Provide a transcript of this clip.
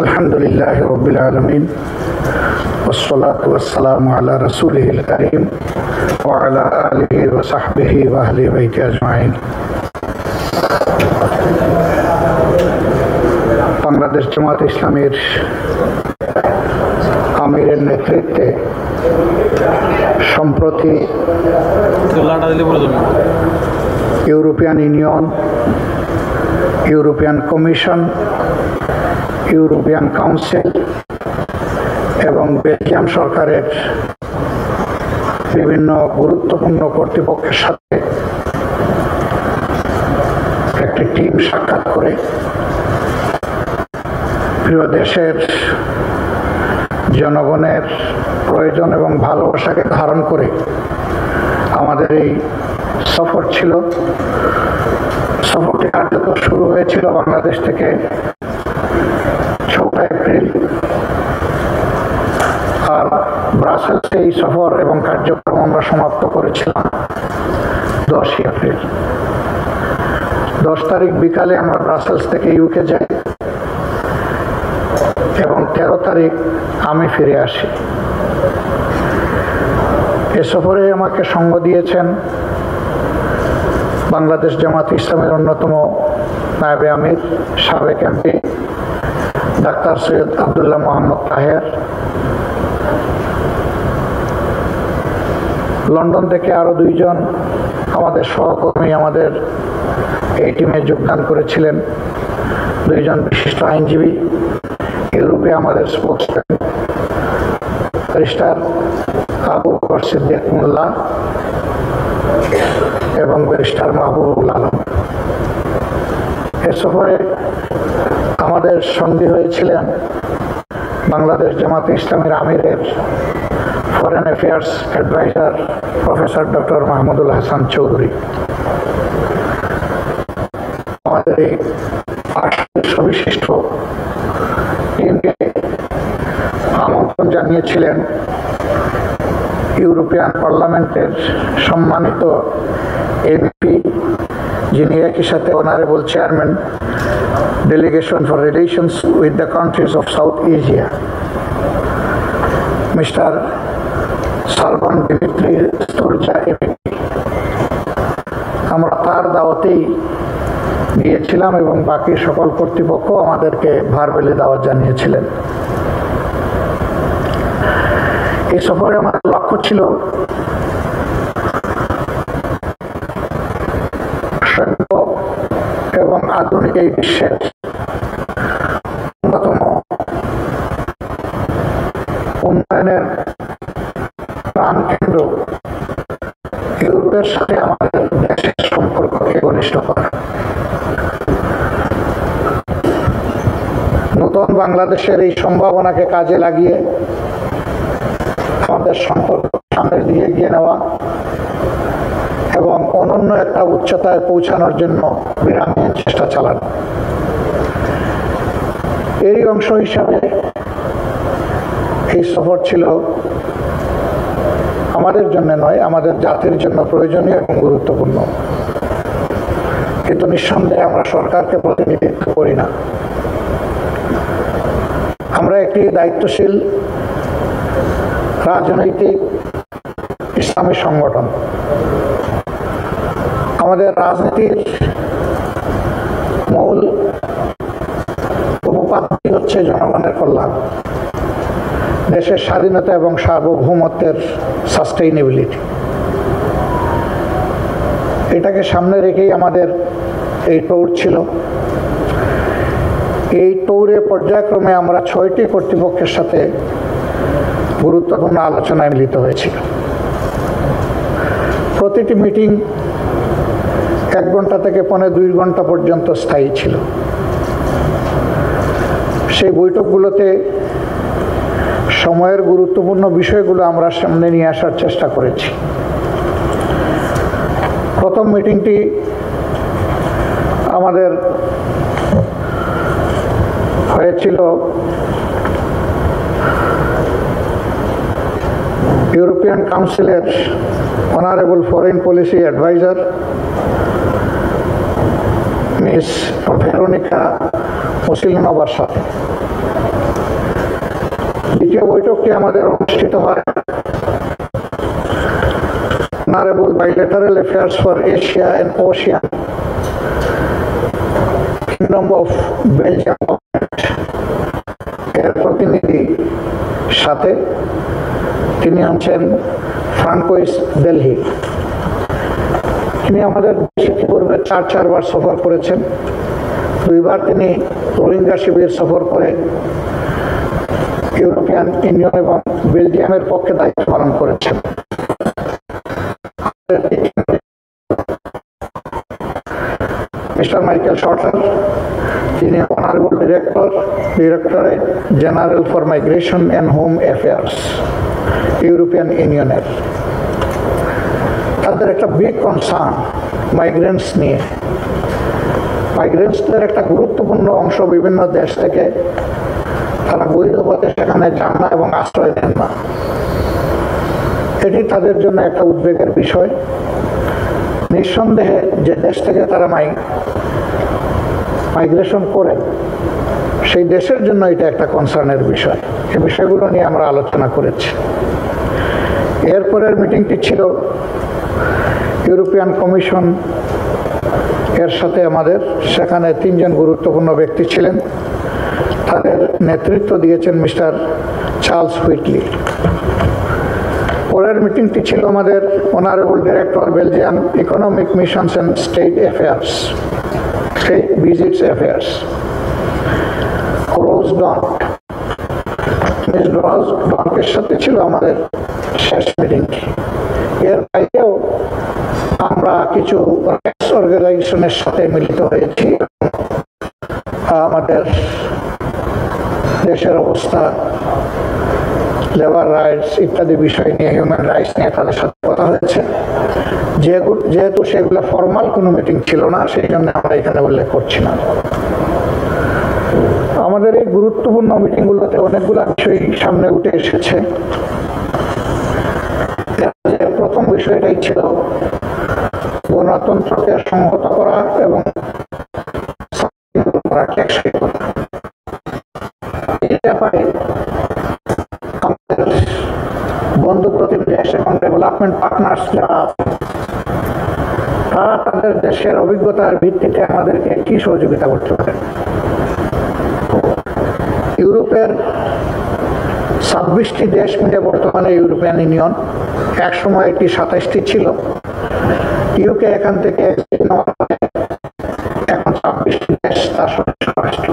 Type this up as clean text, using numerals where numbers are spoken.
আলহামদুলিল্লাহ রাব্বিল আলামিন والصلاة والسلام على رسوله الكريم وعلى آله وصحبه وأهل بيته أجمعين। বাংলাদেশ জামাত ইসলামীর আমিরের নেতৃত্বে সম্প্রতি European union, European commission, European council এবং বেলজিয়াম সরকারের বিভিন্ন গুরুত্বপূর্ণ কর্তৃপক্ষের সাথে একটি টিম সাক্ষাৎ করে প্রিয় দেশের জনগণের প্রয়োজন এবং ভালোবাসাকে ধারণ করে আমাদের এই সফর ছিল। সফরটি কার্যত শুরু হয়েছিল বাংলাদেশ থেকে 6 এপ্রিল, আর ব্রাসেলসে এই সফর এবং কার্যক্রম আমরা সমাপ্ত করেছিলাম 10 এপ্রিল। 10 তারিখ বিকালে আমরা ব্রাসেলস থেকে ইউকে যাই এবং 13 তারিখ আমি ফিরে আসি। এ সফরে আমাকে সঙ্গ দিয়েছেন বাংলাদেশ জামাত ইসলামের অন্যতম নায়েবে আমির, সাবেক MP doctor Syed Abdullah Mohammad Taher. London থেকে আরও 2 জন আমাদের সহকর্মী আমাদের এই টিমে যোগদান করেছিলেন, 2 জন বিশিষ্ট আইনজীবী। ইউরোপে আমাদের স্পোক্সম্যান ব্যারিস্টার আবু বকর সিদ্দিক মোল্লা এবং ব্যারিস্টার মাহবুবুল আলম। এ সফরে আমাদের সঙ্গী হয়েছিলেন বাংলাদেশ জামাত ইসলামের আমিরের foreign affairs adviser professor doctor Mahmudul Hasan Chowdhury. আমাদের এই 8 সবিশিষ্ট টিমকে আমন্ত্রণ জানিয়েছিলেন ইউরোপিয়ান পার্লামেন্টের সম্মানিত এমপি, যিনি একই সাথে honourable chairman delegation for relations with the countries of South Asia, mister Salman Dimitri Sturza MP. আমরা তার দাওয়াতেই গিয়েছিলাম এবং বাকি সকল কর্তৃপক্ষ আমাদেরকে ভার্বালি দাওয়াত জানিয়েছিলেন। এই সফরে আমাদের লক্ষ্য ছিল সভ্য এবং আধুনিক এই বিশ্বের অন্যতম উন্নয়নের প্রাণকেন্দ্র ইউরোপের সাথে আমাদের দেশের সম্পর্ককে ঘনিষ্ঠ করা। নতুন বাংলাদেশের এই সম্ভাবনাকে কাজে লাগিয়ে আমাদের সম্পর্ক সামনের দিকে এগিয়ে নেওয়া এবং অনন্য একটা উচ্চতায় পৌঁছানোর জন্য বিরামহীন চেষ্টা চালানো। এরই অংশ হিসাবে এই সফর ছিল আমাদের জন্য নয়, আমাদের জাতির জন্য প্রয়োজনীয় এবং গুরুত্বপূর্ণ। কিন্তু নিঃসন্দেহে আমরা সরকারকে প্রতিনিধিত্ব করি না, আমরা একটি দায়িত্বশীল রাজনৈতিক ইসলামী সংগঠন। আমাদের রাজনীতির মূল উপাধি হচ্ছে জনগণের কল্যাণ, দেশের স্বাধীনতা এবং সার্বভৌমত্বের সাস্টেইনেবিলিটি। এটাকে সামনে রেখেই আমাদের এই ট্যুর ছিল। এই ট্যুরে পর্যায়ক্রমে আমরা 6টি কর্তৃপক্ষের সাথে গুরুত্বপূর্ণ আলোচনায় মিলিত হয়েছিল। প্রতিটি মিটিং 1 ঘন্টা থেকে 2.25 ঘন্টা পর্যন্ত স্থায়ী ছিল। সেই বৈঠকগুলোতে সময়ের গুরুত্বপূর্ণ বিষয়গুলো আমরা সামনে নিয়ে আসার চেষ্টা করেছি। প্রথম মিটিংটি আমাদের হয়েছিল ইউরোপিয়ান কাউন্সিলের honourable foreign policy adviser miss Veronika মুসিলনোভার সাথে। দ্বিতীয় বৈঠকটি আমাদের অনুষ্ঠিত হয় Honorable Bilateral Affairs for Asia and Oceania, Kingdom of Belgium এর প্রতিনিধি সাথে। তিনি আছেন ফ্রাঙ্কোইস দিল্লি। তিনি আমাদের দেশে পূর্বে চারবার সফর করেছেন। দুইবার তিনি রোহিঙ্গা শিবির সফর করে ইউরোপিয়ান ইউনিয়ন এবং বেলজিয়ামের পক্ষে দায়িত্ব পালন করেছেন। মিস্টার মাইকেল শর্টার, তিনি honourable directorate general for migration and home affairs European ইউনিয়নের। তাদের একটা বিগ কনসার্ন মাইগ্রেন্টস নিয়ে। মাইগ্রেন্টসদের একটা গুরুত্বপূর্ণ অংশ বিভিন্ন দেশ থেকে তারা বৈধ পথে সেখানে যান না এবং আশ্রয় দেন না। এটি তাদের জন্য একটা উদ্বেগের বিষয়। নিঃসন্দেহে যে দেশ থেকে তারা মাইগ্রেশন করে সেই দেশের জন্য এটা একটা কনসার্নের বিষয়। এই বিষয়গুলো নিয়ে আমরা আলোচনা করেছি। এরপরের মিটিংটি ছিল ইউরোপিয়ান কমিশন এর সাথে আমাদের। সেখানে 3 জন গুরুত্বপূর্ণ ব্যক্তি ছিলেন। তাদের নেতৃত্ব দিয়েছেন মিস্টার চার্লস হুইটলি। পরের মিটিংটি ছিল আমাদের honourable director Belgium economic missions and state affairs, state visits affairs, Rose Dont. Miss Rose ডন্টের সাথে ছিল আমাদের শেষ মিটিংটি। এর বাইরেও আমরা কিছু অর্গানাইজেশনের সাথে মিলিত হয়েছি। আমাদের দেশের অবস্থা, লেবার রাইটস ইত্যাদি বিষয় নিয়ে, হিউম্যান রাইটস নিয়ে তাদের সাথে কথা হয়েছে। যেহেতু সেগুলো ফর্মাল কোনো মিটিং ছিল না, সেই জন্য আমরা এখানে উল্লেখ করছি না। আমাদের এই গুরুত্বপূর্ণ মিটিংগুলোতে অনেকগুলো বিষয় সামনে উঠে এসেছে। প্রথম বিষয়টাই ছিল গণতন্ত্রকে সংহত করা এবং টেকসই করা। এই ব্যাপারে আমাদের বন্ধু প্রতিবেশী দেশ এবং ডেভেলপমেন্ট পার্টনার্স যারা তারা তাদের দেশের অভিজ্ঞতার ভিত্তিতে আমাদেরকে কি সহযোগিতা করতে পারে। ইউরোপের 26টি দেশ মিলে বর্তমানে ইউরোপিয়ান ইউনিয়ন। এক সময় এটি 27টি ছিল। ইউকে এখান থেকে এখন 26টি দেশ তার সদস্য রাষ্ট্র।